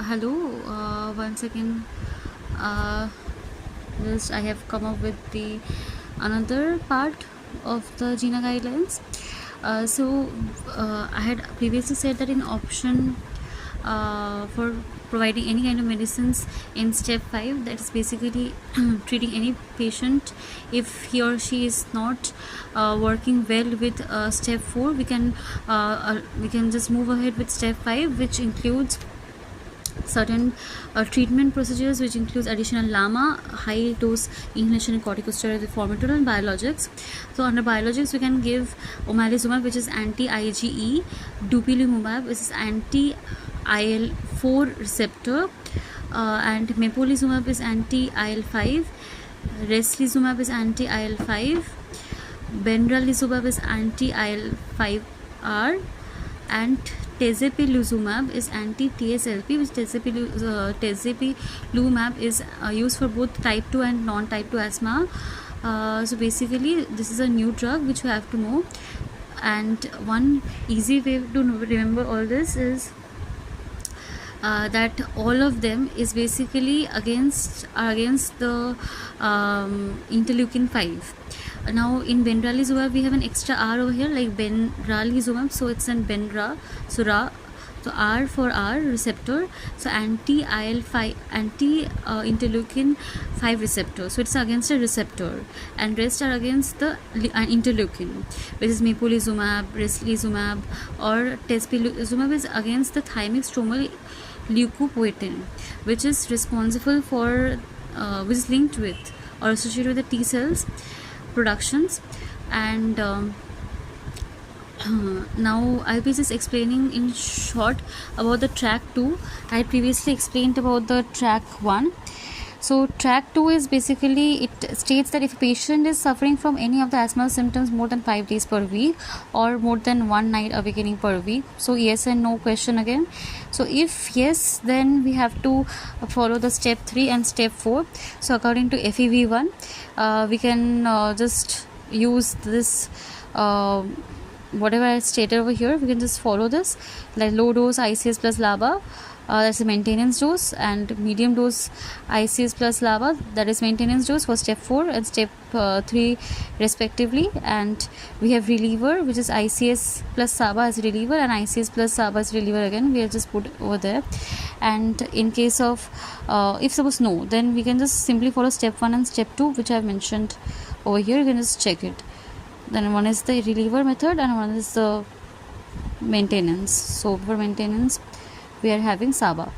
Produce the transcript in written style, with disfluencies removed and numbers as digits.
Hello, once again. Uh, just I have come up with the another part of the GINA guidelines. I had previously said that in option for providing any kind of medicines in step 5, that is basically treating any patient if he or she is not working well with step 4, we can just move ahead with step 5, which includes certain treatment procedures, which includes additional LAMA, high dose inhalation and corticosteroid, formoterol, and biologics. So under biologics, we can give omalizumab, which is anti-IgE, dupilumab, which is anti-IL-4 receptor, and mepolizumab is anti-IL-5, reslizumab is anti-IL-5, benralizumab is anti-IL-5R, and tezepelumab is anti-TSLP, which tezepelumab is used for both type 2 and non-type 2 asthma. So basically this is a new drug which we have to know, and one easy way to remember all this is that all of them is basically against the interleukin 5. Now in benralizumab we have an extra R over here, like benralizumab, so it's an benra, so R for R receptor, so anti-IL-5, anti-interleukin 5 receptor, so it's against a receptor, and rest are against the interleukin, which is mepolizumab, reslizumab, or tezepelumab is against the thymic stromal leukopoietin, which is responsible for which is linked with or associated with the T cells productions. And now I'll be just explaining in short about the track 2. I previously explained about the track 1. So track 2 is basically, it states that if a patient is suffering from any of the asthma symptoms more than 5 days per week or more than one night awakening per week, so yes and no question again. So if yes, then we have to follow the step 3 and step 4. So according to FEV1, we can just use this whatever I stated over here. We can just follow this, like low dose ICS plus LABA, that's the maintenance dose, and medium dose ICS plus LABA, that is maintenance dose for step 4 and step 3 respectively. And we have reliever, which is ICS plus SABA as reliever and ICS plus SABA as reliever again, we have just put over there. And in case of if suppose no, then we can just simply follow step 1 and step 2, which I have mentioned over here. You can just check it. Then one is the reliever method and one is the maintenance. So for maintenance we are having SABA.